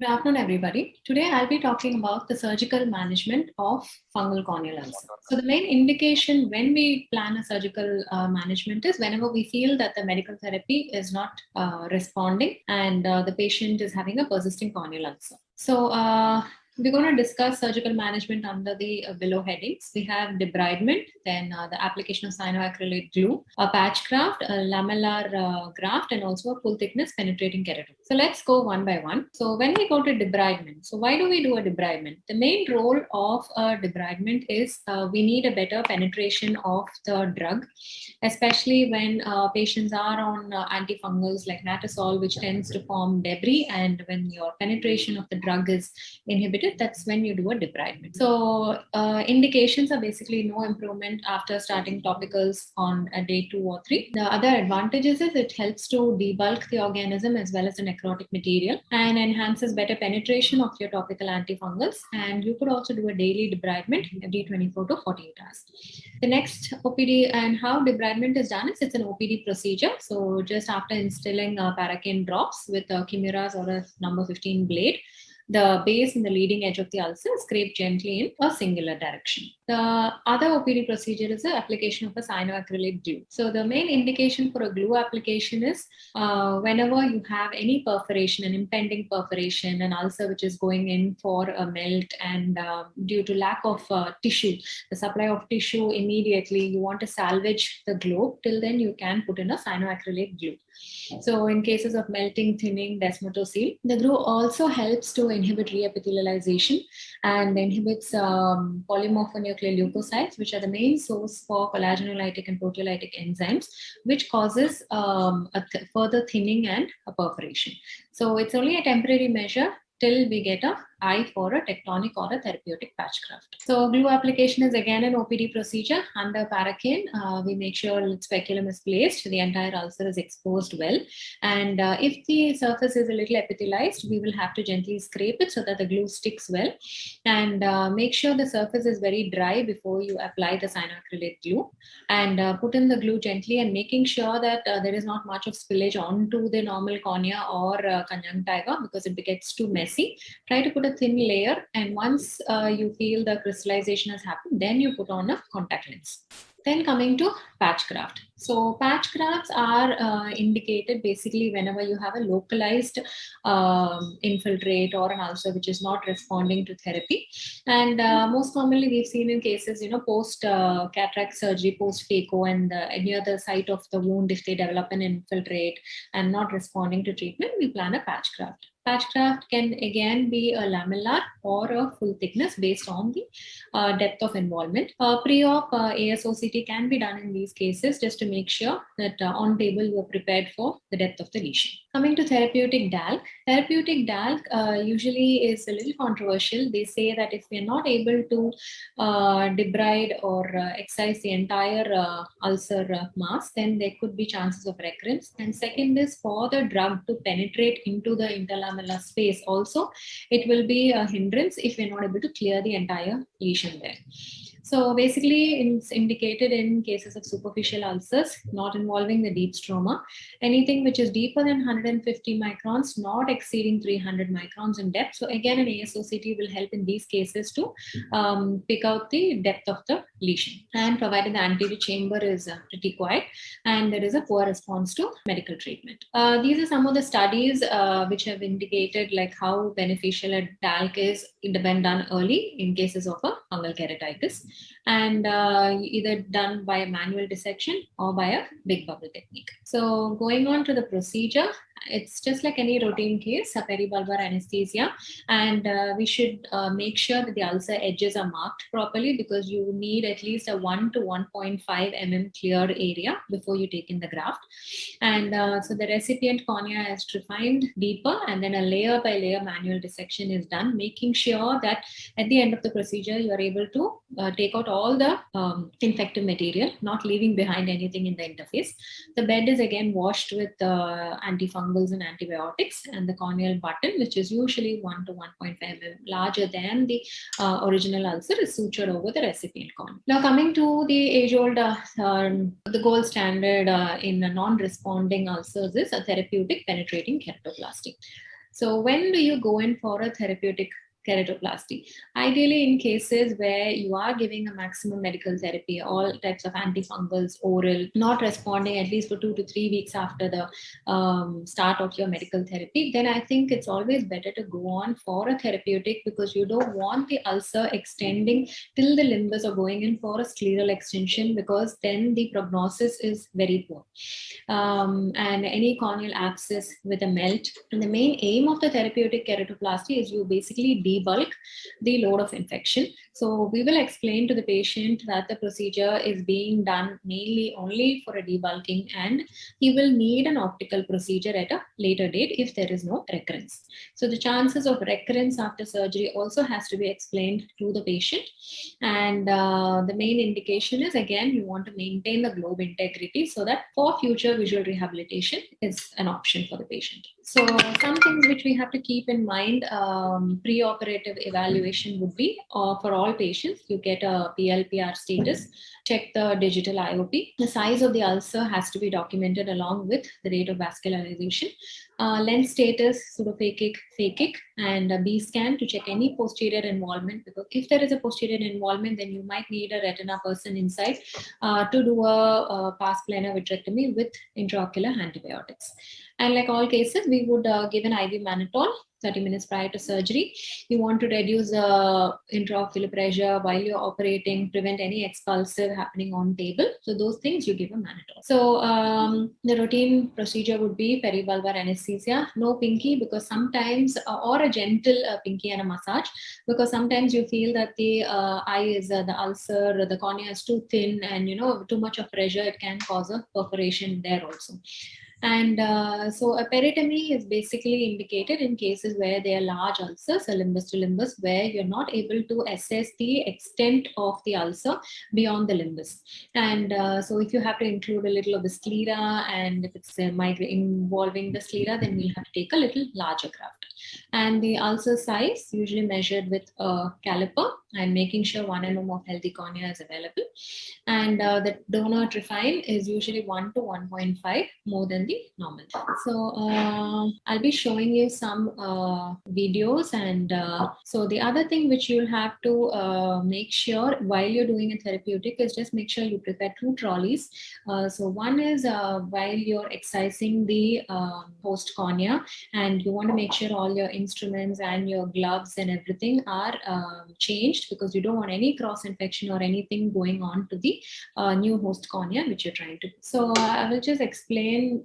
Good afternoon, everybody. Today, I'll be talking about the surgical management of fungal corneal ulcer. So, the main indication when we plan a surgical management is whenever we feel that the medical therapy is not responding and the patient is having a persisting corneal ulcer. So, we're going to discuss surgical management under the below headings. We have debridement, then the application of cyanoacrylate glue, a patch graft, a lamellar graft, and also a full thickness penetrating keratin. So let's go one by one. So when we go to debridement, so why do we do a debridement? The main role of a debridement is we need a better penetration of the drug, especially when patients are on antifungals like natosol, which tends to form debris, and when your penetration of the drug is inhibited, that's when you do a debridement. So indications are basically no improvement after starting topicals on a day 2 or 3. The other advantages is it helps to debulk the organism as well as the necrotic material and enhances better penetration of your topical antifungals. And you could also do a daily debridement every 24 to 48 hours. The next OPD and how debridement is done is it's an OPD procedure. So just after instilling Paracaine drops with chimeras or a number 15 blade, the base and the leading edge of the ulcer is scraped gently in a singular direction. The other OPD procedure is the application of a cyanoacrylate glue. So the main indication for a glue application is whenever you have any perforation, an impending perforation, an ulcer which is going in for a melt, and due to lack of tissue, the supply of tissue immediately, you want to salvage the globe. Till then, you can put in a cyanoacrylate glue. So in cases of melting, thinning, desmatoseal, the glue also helps to inhibit reepithelialization and inhibits polymorphonuclear leukocytes, which are the main source for collagenollytic and proteolytic enzymes, which causes further thinning and a perforation. So it's only a temporary measure till we get a eye for a tectonic or a therapeutic patch graft. So glue application is again an OPD procedure under Paracaine. We make sure its speculum is placed, the entire ulcer is exposed well. And if the surface is a little epithelialized, we will have to gently scrape it so that the glue sticks well. And make sure the surface is very dry before you apply the cyanoacrylate glue. And put in the glue gently and making sure that there is not much of spillage onto the normal cornea or conjunctiva because it gets too messy. Try to put a thin layer, and once you feel the crystallization has happened, then you put on a contact lens. Then coming to patch graft. So patch grafts are indicated basically whenever you have a localized infiltrate or an ulcer which is not responding to therapy. And most commonly we've seen in cases, post cataract surgery, post phaco, and near the site of the wound, if they develop an infiltrate and not responding to treatment, we plan a patch graft. Patch graft can again be a lamellar or a full thickness based on the depth of involvement. Pre-op ASOCT can be done in these cases just to make sure that on table you are prepared for the depth of the lesion. Coming to therapeutic DALC. Therapeutic DALC usually is a little controversial. They say that if we are not able to debride or excise the entire ulcer mass, then there could be chances of recurrence. And second is for the drug to penetrate into the interlamellar space also, it will be a hindrance if we're not able to clear the entire lesion there. So basically, it's indicated in cases of superficial ulcers not involving the deep stroma. Anything which is deeper than 150 microns, not exceeding 300 microns in depth. So again, an ASOCT will help in these cases to pick out the depth of the lesion. And provided the anterior chamber is pretty quiet and there is a poor response to medical treatment. These are some of the studies which have indicated like how beneficial a DALC is when done early in cases of a fungal keratitis, and either done by a manual dissection or by a big bubble technique. So going on to the procedure, it's just like any routine case, a peribulbar anesthesia, and we should make sure that the ulcer edges are marked properly because you need at least a 1 to 1.5 mm clear area before you take in the graft. And so the recipient cornea is refined deeper, and then a layer by layer manual dissection is done, making sure that at the end of the procedure you are able to take out all the infective material, not leaving behind anything in the interface. The bed is again washed with antifungals and antibiotics, and the corneal button, which is usually 1 to 1.5 mm larger than the original ulcer, is sutured over the recipient cornea. Now coming to the age-old, the gold standard in non-responding ulcers is a therapeutic penetrating keratoplasty. So when do you go in for a therapeutic keratoplasty? Ideally, in cases where you are giving a maximum medical therapy, all types of antifungals, oral, not responding at least for 2 to 3 weeks after the start of your medical therapy, then I think it's always better to go on for a therapeutic, because you don't want the ulcer extending till the limbus, or going in for a scleral extension, because then the prognosis is very poor. And any corneal abscess with a melt. And the main aim of the therapeutic keratoplasty is you basically debulk the load of infection. So we will explain to the patient that the procedure is being done mainly only for a debulking, and he will need an optical procedure at a later date if there is no recurrence. So the chances of recurrence after surgery also has to be explained to the patient. And the main indication is, again, you want to maintain the globe integrity so that for future visual rehabilitation is an option for the patient. So some things which we have to keep in mind, pre-operative evaluation would be, for all patients, you get a PLPR status, check the digital IOP. The size of the ulcer has to be documented along with the rate of vascularization. Lens status, pseudophakic, phakic, and a B scan to check any posterior involvement, because if there is a posterior involvement, then you might need a retina person inside to do a pars plana vitrectomy with intraocular antibiotics. And like all cases, we would give an IV mannitol 30 minutes prior to surgery. You want to reduce intraocular pressure while you're operating, prevent any expulsive happening on table. So those things you give a mannitol. So the routine procedure would be peribulbar anesthesia, no pinky, because sometimes, or a gentle pinky and a massage, because sometimes you feel that the eye is the ulcer, the cornea is too thin, and too much of pressure, it can cause a perforation there also. And so a peritomy is basically indicated in cases where there are large ulcers, a limbus to limbus, where you're not able to assess the extent of the ulcer beyond the limbus. And so if you have to include a little of the sclera, and if it's involving the sclera, then we'll have to take a little larger graft. And the ulcer size usually measured with a caliper, and making sure 1 mm of healthy cornea is available. And the donor trephine is usually 1 to 1.5 more than the normal. So I'll be showing you some videos. And so the other thing which you'll have to make sure while you're doing a therapeutic is just make sure you prepare 2 trolleys. So one is while you're excising the host cornea, and you want to make sure all your instruments and your gloves and everything are changed, because you don't want any cross infection or anything going on to the new host cornea which you're trying to. So I will just explain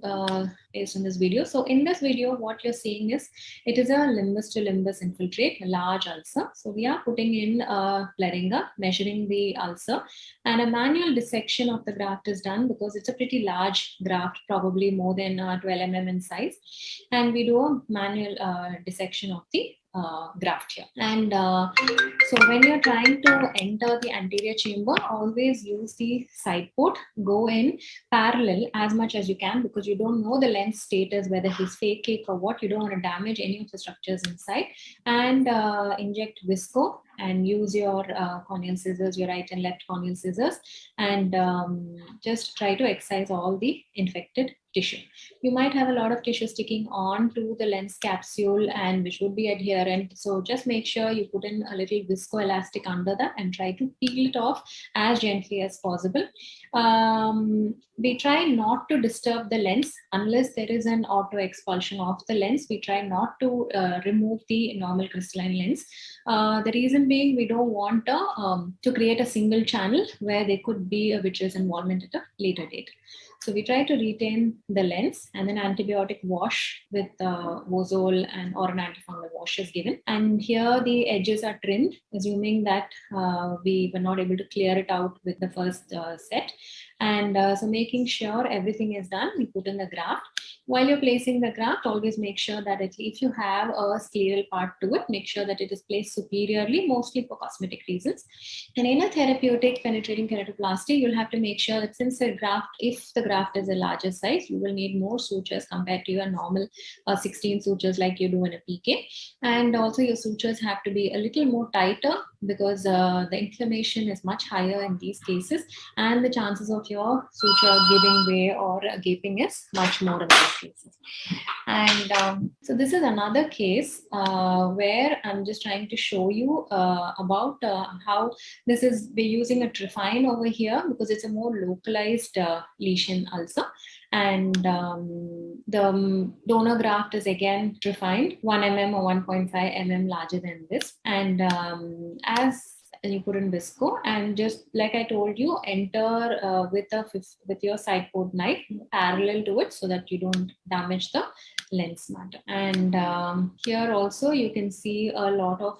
based on this video. So in this video, what you're seeing is, it is a limbus to limbus infiltrate, a large ulcer. So we are putting in a Pleringa, measuring the ulcer, and a manual dissection of the graft is done, because it's a pretty large graft, probably more than 12 mm in size. And we do a manual dissection of the graft here. And so when you're trying to enter the anterior chamber, always use the side port, go in parallel as much as you can, because you don't know the lens status, whether it's phakic or what. You don't want to damage any of the structures inside. And inject visco, and use your corneal scissors, your right and left corneal scissors, and just try to excise all the infected tissue. You might have a lot of tissue sticking on to the lens capsule, and which would be adherent. So just make sure you put in a little viscoelastic under that and try to peel it off as gently as possible. We try not to disturb the lens unless there is an auto expulsion of the lens. We try not to remove the normal crystalline lens. The reason being, we don't want to create a single channel where there could be a vitreous involvement at a later date. So we try to retain the lens, and then antibiotic wash with Vozol or an antifungal wash is given. And here the edges are trimmed, assuming that we were not able to clear it out with the first set. And so making sure everything is done, we put in the graft. While you're placing the graft, always make sure that if you have a scleral part to it, make sure that it is placed superiorly, mostly for cosmetic reasons. And in a therapeutic penetrating keratoplasty, you'll have to make sure that since the graft, if the graft is a larger size, you will need more sutures compared to your normal 16 sutures like you do in a PK. And also your sutures have to be a little more tighter because the inflammation is much higher in these cases, and the chances of your suture giving way or gaping is much more in these cases. And so this is another case where I'm just trying to show you about how this is, we're using a Trifine over here because it's a more localized lesion ulcer. And the donor graft is again Trifine, 1 mm or 1.5 mm larger than this. And as you put in visco, and just like I told you, enter with your side port knife parallel to it so that you don't damage the lens matter. And here also you can see a lot of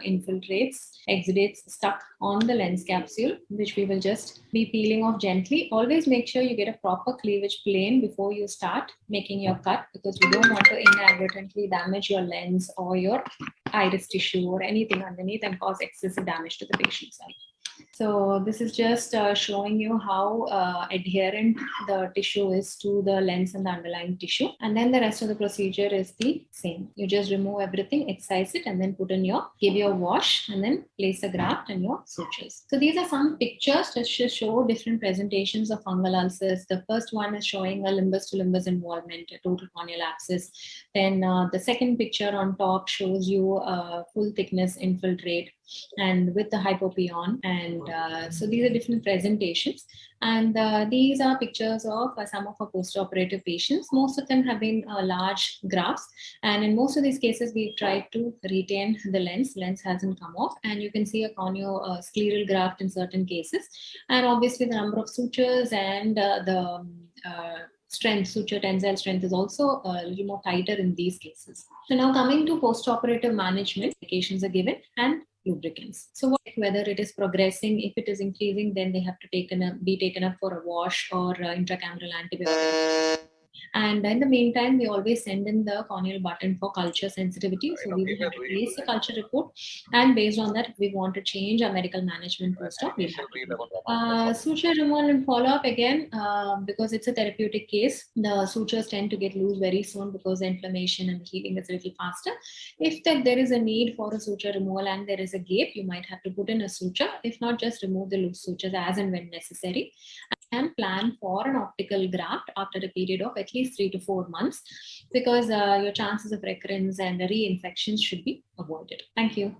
infiltrates, exudates stuck on the lens capsule, which we will just be peeling off gently. Always make sure you get a proper cleavage plane before you start making your cut, because we don't want to inadvertently damage your lens or your iris tissue or anything underneath and cause excessive damage to the patient's eye. So this is just showing you how adherent the tissue is to the lens and the underlying tissue. And then the rest of the procedure is the same. You just remove everything, excise it, and then give your wash, and then place the graft and your sutures. So these are some pictures just to show different presentations of fungal ulcers. The first one is showing a limbus to limbus involvement, a total corneal abscess. Then the second picture on top shows you full thickness infiltrate and with the hypopion. And so these are different presentations. And these are pictures of some of our post-operative patients. Most of them have been large grafts. And in most of these cases, we've tried to retain the lens. Lens hasn't come off. And you can see a corneoscleral graft in certain cases. And obviously the number of sutures and the strength, suture tensile strength is also a little more tighter in these cases. So now coming to post-operative management, medications are given and lubricants. So whether it is progressing, if it is increasing, then they have to be taken up for a wash or intracameral antibiotics. And in the meantime, we always send in the corneal button for culture sensitivity. So we will have to release the culture report. And based on that, if we want to change our medical management post-op, we'll have to do. Suture removal and follow-up again, because it's a therapeutic case, the sutures tend to get loose very soon because the inflammation and the healing is a little faster. If there is a need for a suture removal and there is a gape, you might have to put in a suture. If not, just remove the loose sutures as and when necessary. And plan for an optical graft after a period of at least 3 to 4 months, because your chances of recurrence and reinfections should be avoided. Thank you.